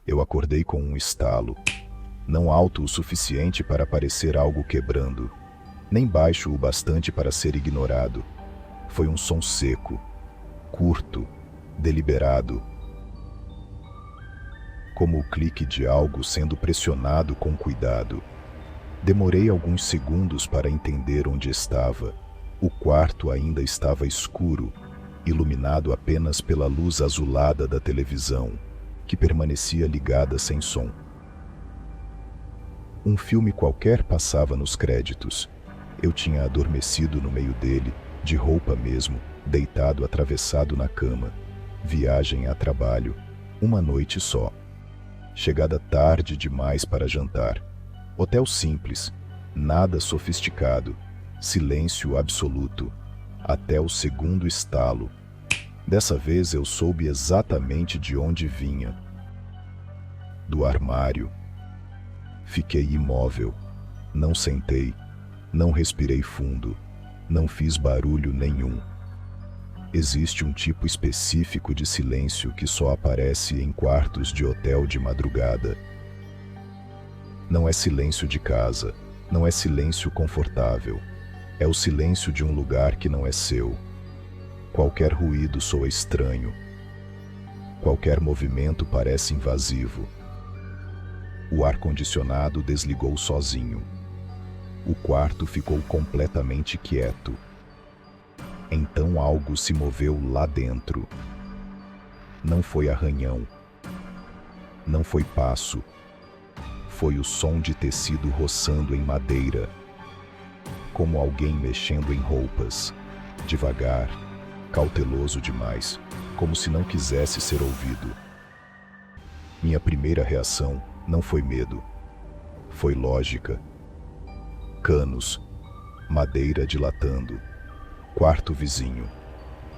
Eu acordei com um estalo, não alto o suficiente para parecer algo quebrando, nem baixo o bastante para ser ignorado. Foi um som seco, curto, deliberado, como o clique de algo sendo pressionado com cuidado. Demorei alguns segundos para entender onde estava. O quarto ainda estava escuro, iluminado apenas pela luz azulada da televisão, que permanecia ligada sem som. Um filme qualquer passava nos créditos. Eu tinha adormecido no meio dele, de roupa mesmo, deitado atravessado na cama. Viagem a trabalho, uma noite só. Chegada tarde demais para jantar. Hotel simples, nada sofisticado, silêncio absoluto, até o segundo estalo. Dessa vez eu soube exatamente de onde vinha. Do armário. Fiquei imóvel, não sentei, não respirei fundo, não fiz barulho nenhum. Existe um tipo específico de silêncio que só aparece em quartos de hotel de madrugada. Não é silêncio de casa, não é silêncio confortável. É o silêncio de um lugar que não é seu. Qualquer ruído soa estranho. Qualquer movimento parece invasivo. O ar-condicionado desligou sozinho. O quarto ficou completamente quieto. Então algo se moveu lá dentro. Não foi arranhão. Não foi passo. Foi o som de tecido roçando em madeira. Como alguém mexendo em roupas. Devagar, cauteloso demais, como se não quisesse ser ouvido. Minha primeira reação não foi medo. Foi lógica. Canos, madeira dilatando, quarto vizinho.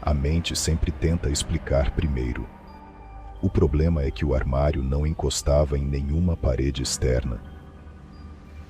A mente sempre tenta explicar primeiro. O problema é que o armário não encostava em nenhuma parede externa.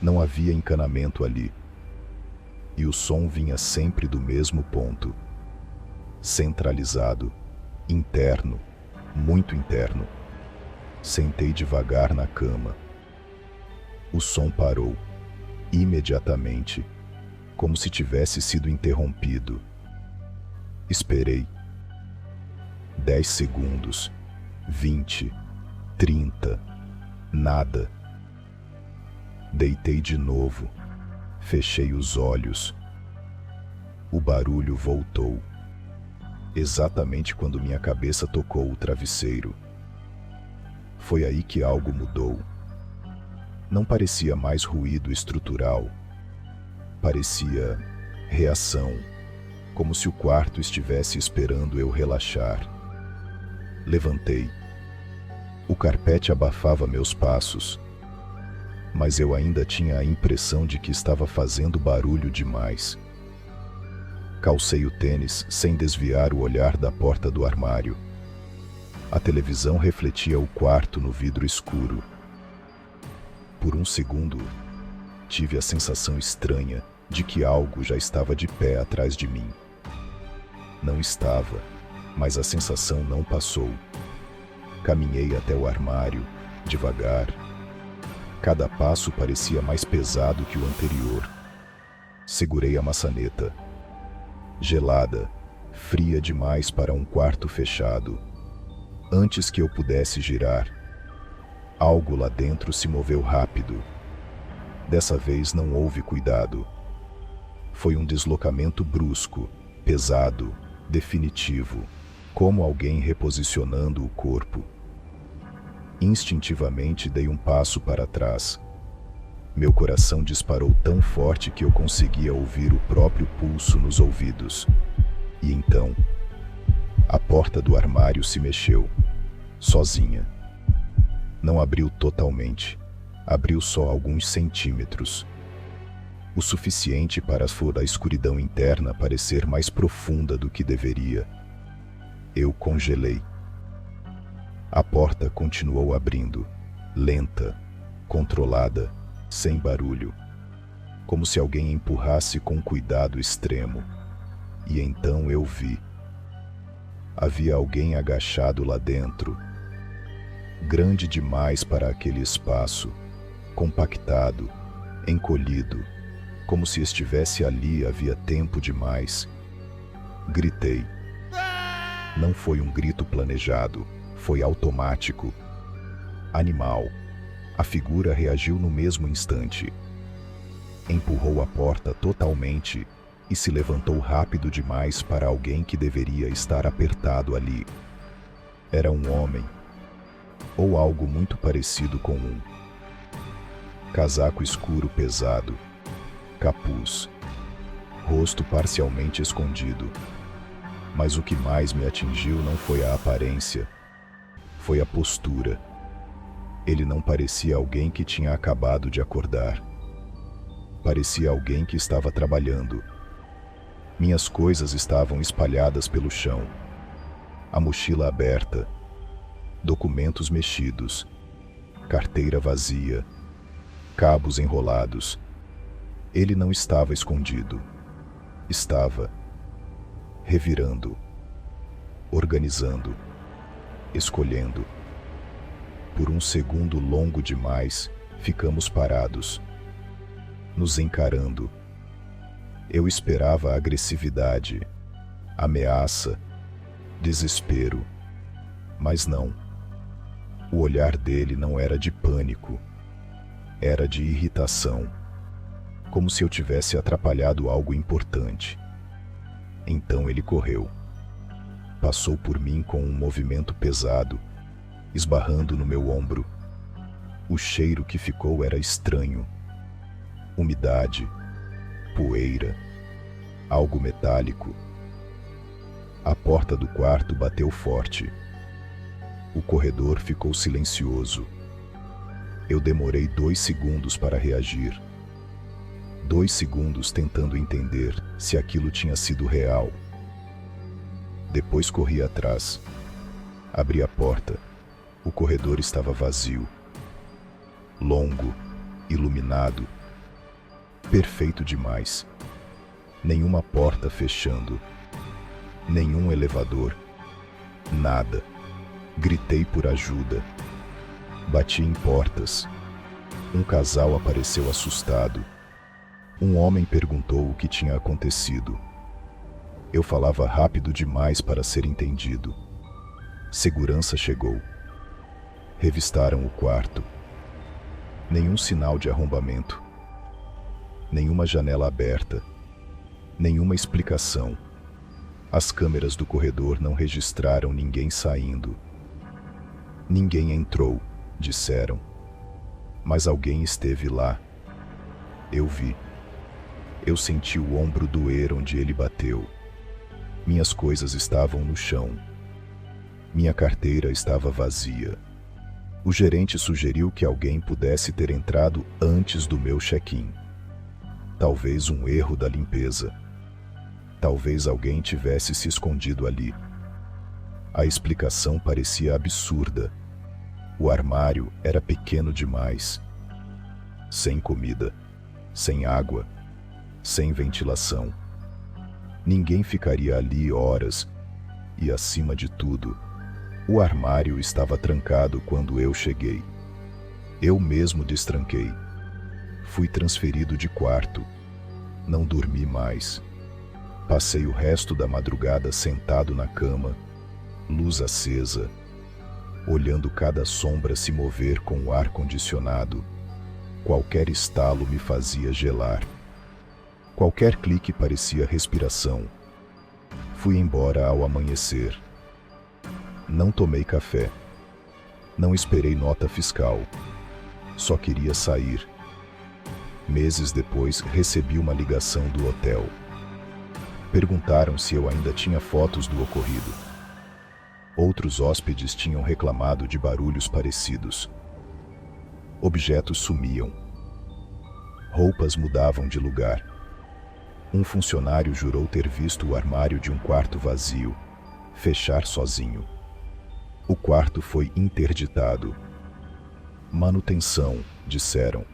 Não havia encanamento ali. E o som vinha sempre do mesmo ponto. Centralizado, interno, muito interno. Sentei devagar na cama. O som parou, imediatamente, como se tivesse sido interrompido. Esperei. 10 segundos, 20, 30, nada. Deitei de novo, fechei os olhos. O barulho voltou, exatamente quando minha cabeça tocou o travesseiro. Foi aí que algo mudou. Não parecia mais ruído estrutural. Parecia reação, como se o quarto estivesse esperando eu relaxar. Levantei. O carpete abafava meus passos, mas eu ainda tinha a impressão de que estava fazendo barulho demais. Calcei o tênis sem desviar o olhar da porta do armário. A televisão refletia o quarto no vidro escuro. Por um segundo, tive a sensação estranha de que algo já estava de pé atrás de mim. Não estava, mas a sensação não passou. Caminhei até o armário, devagar. Cada passo parecia mais pesado que o anterior. Segurei a maçaneta. Gelada, fria demais para um quarto fechado. Antes que eu pudesse girar, algo lá dentro se moveu rápido. Dessa vez não houve cuidado. Foi um deslocamento brusco, pesado, definitivo, como alguém reposicionando o corpo. Instintivamente dei um passo para trás. Meu coração disparou tão forte que eu conseguia ouvir o próprio pulso nos ouvidos. E então, a porta do armário se mexeu, sozinha. Não abriu totalmente, abriu só alguns centímetros. O suficiente para a escuridão interna parecer mais profunda do que deveria. Eu congelei. A porta continuou abrindo, lenta, controlada, sem barulho, como se alguém empurrasse com cuidado extremo. E então eu vi. Havia alguém agachado lá dentro. grande demais para aquele espaço, compactado, encolhido, como se estivesse ali havia tempo demais. Gritei. Não foi um grito planejado, foi automático. Animal. A figura reagiu no mesmo instante. Empurrou a porta totalmente e se levantou rápido demais para alguém que deveria estar apertado ali. Era um homem, ou algo muito parecido com um. Casaco escuro pesado, capuz, rosto parcialmente escondido. Mas o que mais me atingiu não foi a aparência, foi a postura. Ele não parecia alguém que tinha acabado de acordar. Parecia alguém que estava trabalhando. Minhas coisas estavam espalhadas pelo chão. A mochila aberta, documentos mexidos, carteira vazia, cabos enrolados. Ele não estava escondido. Estava revirando, organizando, escolhendo. Por um segundo longo demais, ficamos parados, nos encarando. Eu esperava agressividade, ameaça, desespero, mas não. O olhar dele não era de pânico, era de irritação, como se eu tivesse atrapalhado algo importante. Então ele correu. Passou por mim com um movimento pesado, esbarrando no meu ombro. O cheiro que ficou era estranho. Umidade, poeira, algo metálico. A porta do quarto bateu forte. O corredor ficou silencioso. Eu demorei 2 segundos para reagir. 2 segundos tentando entender se aquilo tinha sido real. Depois corri atrás. Abri a porta. O corredor estava vazio. Longo, iluminado. Perfeito demais. Nenhuma porta fechando. Nenhum elevador. Nada. Gritei por ajuda. Bati em portas. Um casal apareceu assustado. Um homem perguntou o que tinha acontecido. Eu falava rápido demais para ser entendido. Segurança chegou. Revistaram o quarto. Nenhum sinal de arrombamento. Nenhuma janela aberta. Nenhuma explicação. As câmeras do corredor não registraram ninguém saindo. Ninguém entrou, disseram. Mas alguém esteve lá. Eu vi. Eu senti o ombro doer onde ele bateu. Minhas coisas estavam no chão. Minha carteira estava vazia. O gerente sugeriu que alguém pudesse ter entrado antes do meu check-in. Talvez um erro da limpeza. Talvez alguém tivesse se escondido ali. A explicação parecia absurda. O armário era pequeno demais. Sem comida, sem água, sem ventilação. Ninguém ficaria ali horas e, acima de tudo, o armário estava trancado quando eu cheguei. Eu mesmo destranquei. Fui transferido de quarto. Não dormi mais. Passei o resto da madrugada sentado na cama, luz acesa, olhando cada sombra se mover com o ar-condicionado. Qualquer estalo me fazia gelar. Qualquer clique parecia respiração. Fui embora ao amanhecer. Não tomei café. Não esperei nota fiscal. Só queria sair. Meses depois, recebi uma ligação do hotel. Perguntaram se eu ainda tinha fotos do ocorrido. Outros hóspedes tinham reclamado de barulhos parecidos. Objetos sumiam. Roupas mudavam de lugar. Um funcionário jurou ter visto o armário de um quarto vazio fechar sozinho. O quarto foi interditado. Manutenção, disseram.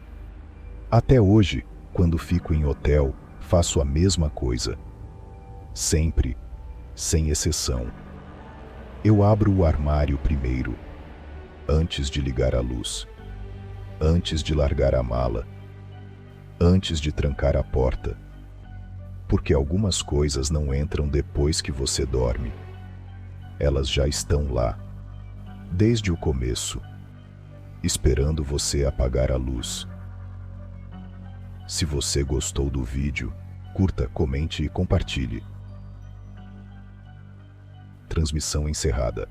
Até hoje, quando fico em hotel, faço a mesma coisa. Sempre, sem exceção. Eu abro o armário primeiro. antes de ligar a luz, antes de largar a mala, antes de trancar a porta. Porque algumas coisas não entram depois que você dorme. Elas já estão lá, desde o começo, esperando você apagar a luz. Se você gostou do vídeo, curta, comente e compartilhe. Transmissão encerrada.